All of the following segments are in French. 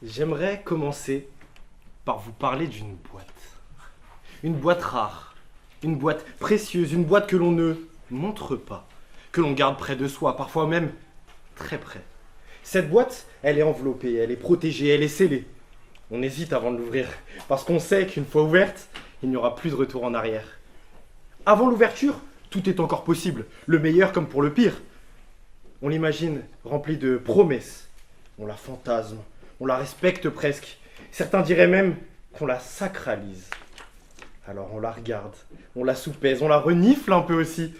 J'aimerais commencer par vous parler d'une boîte. Une boîte rare, une boîte précieuse, une boîte que l'on ne montre pas, que l'on garde près de soi, parfois même très près. Cette boîte, elle est enveloppée, elle est protégée, elle est scellée. On hésite avant de l'ouvrir, parce qu'on sait qu'une fois ouverte, il n'y aura plus de retour en arrière. Avant l'ouverture, tout est encore possible, le meilleur comme pour le pire. On l'imagine remplie de promesses, on la fantasme, on la respecte presque. Certains diraient même qu'on la sacralise. Alors on la regarde, on la soupèse, on la renifle un peu aussi.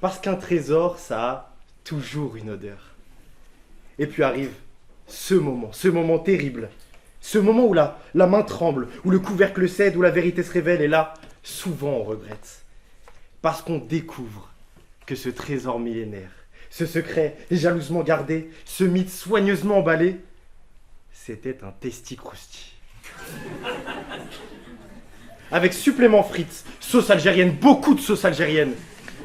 Parce qu'un trésor, ça a toujours une odeur. Et puis arrive ce moment terrible. Ce moment où la main tremble, où le couvercle cède, où la vérité se révèle. Et là, souvent on regrette. Parce qu'on découvre que ce trésor millénaire, ce secret jalousement gardé, ce mythe soigneusement emballé, c'était un testicrousti. Avec supplément frites, sauce algérienne, beaucoup de sauce algérienne.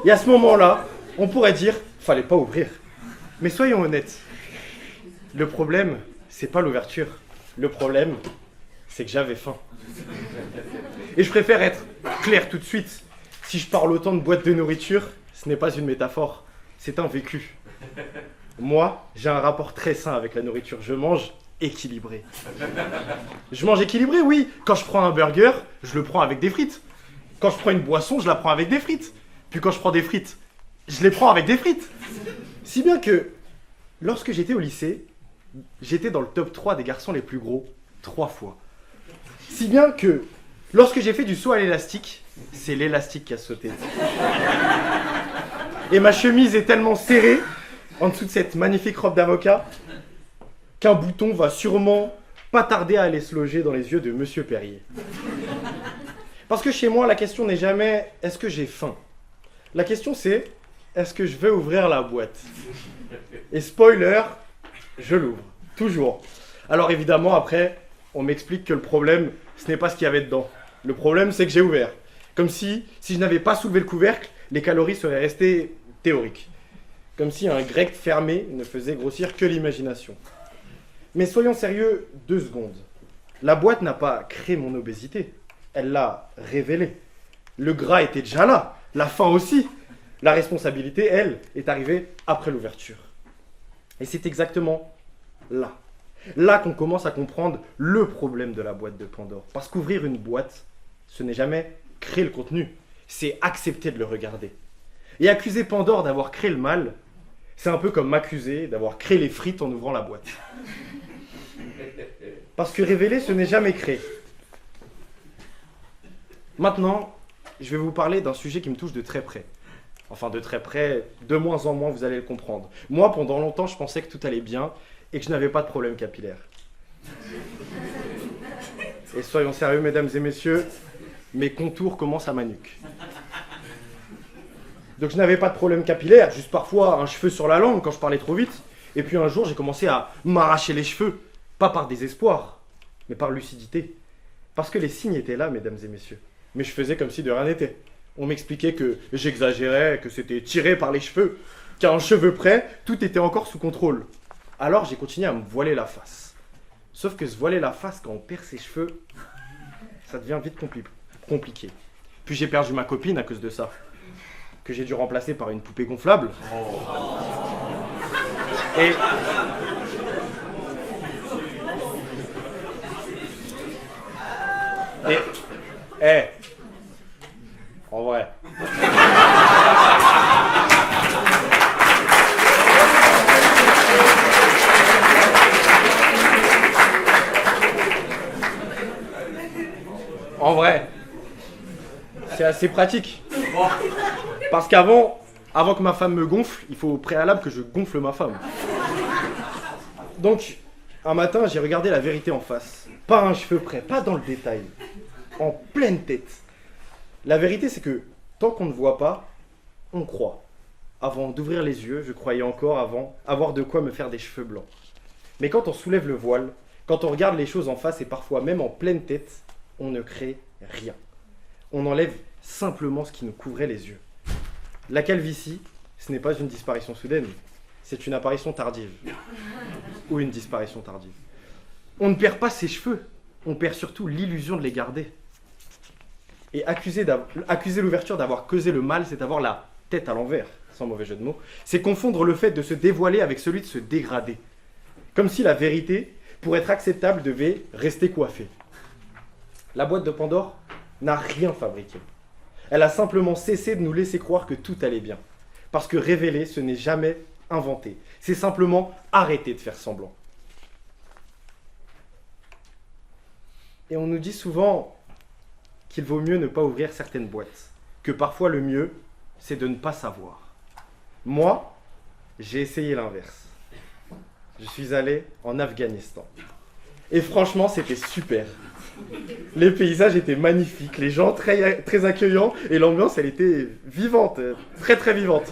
Et à ce moment-là, on pourrait dire, fallait pas ouvrir. Mais soyons honnêtes, le problème, c'est pas l'ouverture. Le problème, c'est que j'avais faim. Et je préfère être clair tout de suite. Si je parle autant de boîtes de nourriture, ce n'est pas une métaphore, c'est un vécu. Moi, j'ai un rapport très sain avec la nourriture. Je mange équilibré. Je mange équilibré, oui. Quand je prends un burger, je le prends avec des frites. Quand je prends une boisson, je la prends avec des frites. Puis quand je prends des frites, je les prends avec des frites. Si bien que, lorsque j'étais au lycée, j'étais dans le top 3 des garçons les plus gros, 3 fois. Si bien que, lorsque j'ai fait du saut à l'élastique, c'est l'élastique qui a sauté. Et ma chemise est tellement serrée, en dessous de cette magnifique robe d'avocat, qu'un bouton va sûrement pas tarder à aller se loger dans les yeux de Monsieur Perrier. Parce que chez moi, la question n'est jamais « est-ce que j'ai faim ?» La question c'est « est-ce que je vais ouvrir la boîte ?» Et spoiler, je l'ouvre. Toujours. Alors évidemment, après, on m'explique que le problème, ce n'est pas ce qu'il y avait dedans. Le problème, c'est que j'ai ouvert. Comme si je n'avais pas soulevé le couvercle, les calories seraient restées théoriques. Comme si un grec fermé ne faisait grossir que l'imagination. Mais soyons sérieux 2 secondes. La boîte n'a pas créé mon obésité. Elle l'a révélée. Le gras était déjà là. La faim aussi. La responsabilité, elle, est arrivée après l'ouverture. Et c'est exactement là qu'on commence à comprendre le problème de la boîte de Pandore. Parce qu'ouvrir une boîte, ce n'est jamais créer le contenu. C'est accepter de le regarder. Et accuser Pandore d'avoir créé le mal, c'est un peu comme m'accuser d'avoir créé les frites en ouvrant la boîte. Parce que révéler, ce n'est jamais créer. Maintenant, je vais vous parler d'un sujet qui me touche de très près. Enfin, de très près, de moins en moins, vous allez le comprendre. Moi, pendant longtemps, je pensais que tout allait bien et que je n'avais pas de problème capillaire. Et soyons sérieux, mesdames et messieurs, mes contours commencent à ma nuque. Donc je n'avais pas de problème capillaire, juste parfois un cheveu sur la langue quand je parlais trop vite. Et puis un jour, j'ai commencé à m'arracher les cheveux. Pas par désespoir, mais par lucidité. Parce que les signes étaient là, mesdames et messieurs. Mais je faisais comme si de rien n'était. On m'expliquait que j'exagérais, que c'était tiré par les cheveux, qu'à un cheveu près, tout était encore sous contrôle. Alors j'ai continué à me voiler la face. Sauf que se voiler la face quand on perd ses cheveux, ça devient vite compliqué. Puis j'ai perdu ma copine à cause de ça, que j'ai dû remplacer par une poupée gonflable. Et... en vrai. En vrai, c'est assez pratique. Parce qu'avant que ma femme me gonfle, il faut au préalable que je gonfle ma femme. Donc, un matin, j'ai regardé la vérité en face. Pas un cheveu près, pas dans le détail. En pleine tête. La vérité, c'est que tant qu'on ne voit pas, on croit. Avant d'ouvrir les yeux, je croyais encore avoir de quoi me faire des cheveux blancs. Mais quand on soulève le voile, quand on regarde les choses en face et parfois même en pleine tête, on ne crée rien. On enlève simplement ce qui nous couvrait les yeux. La calvitie, ce n'est pas une disparition soudaine, c'est une apparition tardive. Ou une disparition tardive. On ne perd pas ses cheveux, on perd surtout l'illusion de les garder. Et accuser l'ouverture d'avoir causé le mal, c'est avoir la tête à l'envers, sans mauvais jeu de mots. C'est confondre le fait de se dévoiler avec celui de se dégrader. Comme si la vérité, pour être acceptable, devait rester coiffée. La boîte de Pandore n'a rien fabriqué. Elle a simplement cessé de nous laisser croire que tout allait bien. Parce que révéler, ce n'est jamais inventer. C'est simplement arrêter de faire semblant. Et on nous dit souvent qu'il vaut mieux ne pas ouvrir certaines boîtes, que parfois le mieux, c'est de ne pas savoir. Moi, j'ai essayé l'inverse. Je suis allé en Afghanistan. Et franchement, c'était super. Les paysages étaient magnifiques, les gens très, très accueillants, et l'ambiance, elle était vivante, très très vivante.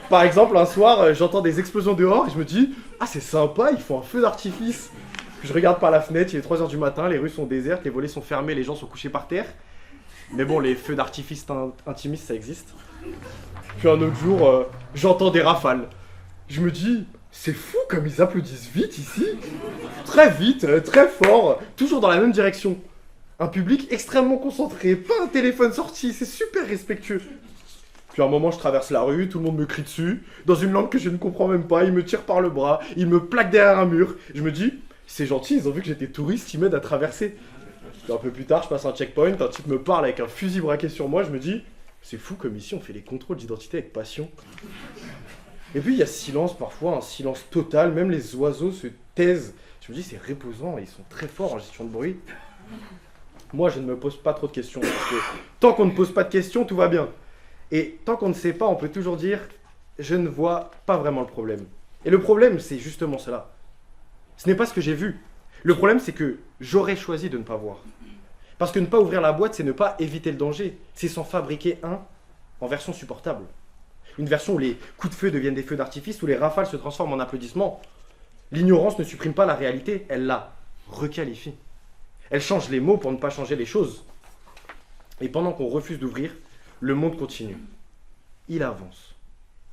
Par exemple, un soir, j'entends des explosions dehors, et je me dis « Ah, c'est sympa, ils font un feu d'artifice !» Puis je regarde par la fenêtre, il est 3h du matin, les rues sont désertes, les volets sont fermés, les gens sont couchés par terre. Mais bon, les feux d'artifice intimistes, ça existe. Puis un autre jour, j'entends des rafales. Je me dis « C'est fou comme ils applaudissent vite ici !» Très vite, très fort, toujours dans la même direction. Un public extrêmement concentré, pas un téléphone sorti, c'est super respectueux. Puis à un moment, je traverse la rue, tout le monde me crie dessus, dans une langue que je ne comprends même pas, ils me tirent par le bras, ils me plaquent derrière un mur. Je me dis, c'est gentil, ils ont vu que j'étais touriste, ils m'aident à traverser. Puis un peu plus tard, je passe un checkpoint, un type me parle avec un fusil braqué sur moi, je me dis, c'est fou comme ici, on fait les contrôles d'identité avec passion. Et puis il y a silence parfois, un silence total, même les oiseaux se taisent. Je me dis, c'est reposant, ils sont très forts en gestion de bruit. Moi, je ne me pose pas trop de questions, parce que tant qu'on ne pose pas de questions, tout va bien. Et tant qu'on ne sait pas, on peut toujours dire, je ne vois pas vraiment le problème. Et le problème, c'est justement cela. Ce n'est pas ce que j'ai vu. Le problème, c'est que j'aurais choisi de ne pas voir. Parce que ne pas ouvrir la boîte, c'est ne pas éviter le danger. C'est s'en fabriquer un en version supportable. Une version où les coups de feu deviennent des feux d'artifice, où les rafales se transforment en applaudissements. L'ignorance ne supprime pas la réalité, elle la requalifie. Elle change les mots pour ne pas changer les choses. Et pendant qu'on refuse d'ouvrir, le monde continue. Il avance,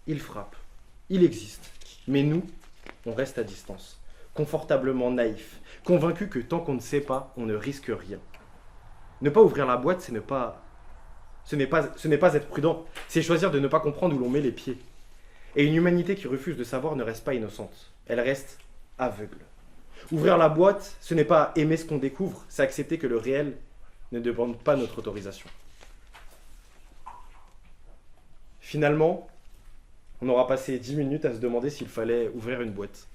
il frappe, il existe. Mais nous, on reste à distance, confortablement naïfs, convaincus que tant qu'on ne sait pas, on ne risque rien. Ne pas ouvrir la boîte, ce n'est pas être prudent, c'est choisir de ne pas comprendre où l'on met les pieds. Et une humanité qui refuse de savoir ne reste pas innocente, elle reste aveugle. Ouvrir la boîte, ce n'est pas aimer ce qu'on découvre, c'est accepter que le réel ne demande pas notre autorisation. Finalement, on aura passé 10 minutes à se demander s'il fallait ouvrir une boîte.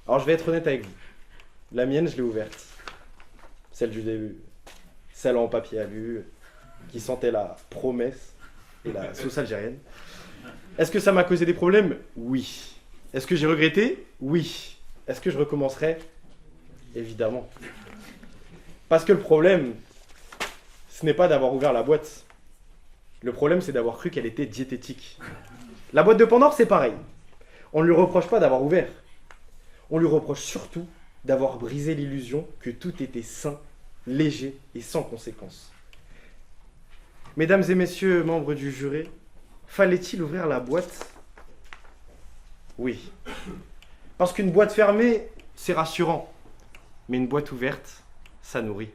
Alors je vais être honnête avec vous. La mienne, je l'ai ouverte. Celle du début. Celle en papier alu, qui sentait la promesse et la sauce algérienne. Est-ce que ça m'a causé des problèmes? Oui. Est-ce que j'ai regretté? Oui. Est-ce que je recommencerai? Évidemment. Parce que le problème, ce n'est pas d'avoir ouvert la boîte. Le problème, c'est d'avoir cru qu'elle était diététique. La boîte de Pandore, c'est pareil. On ne lui reproche pas d'avoir ouvert. On lui reproche surtout d'avoir brisé l'illusion que tout était sain, léger et sans conséquence. Mesdames et messieurs, membres du jury, fallait-il ouvrir la boîte? Oui. Parce qu'une boîte fermée, c'est rassurant. Mais une boîte ouverte, ça nourrit.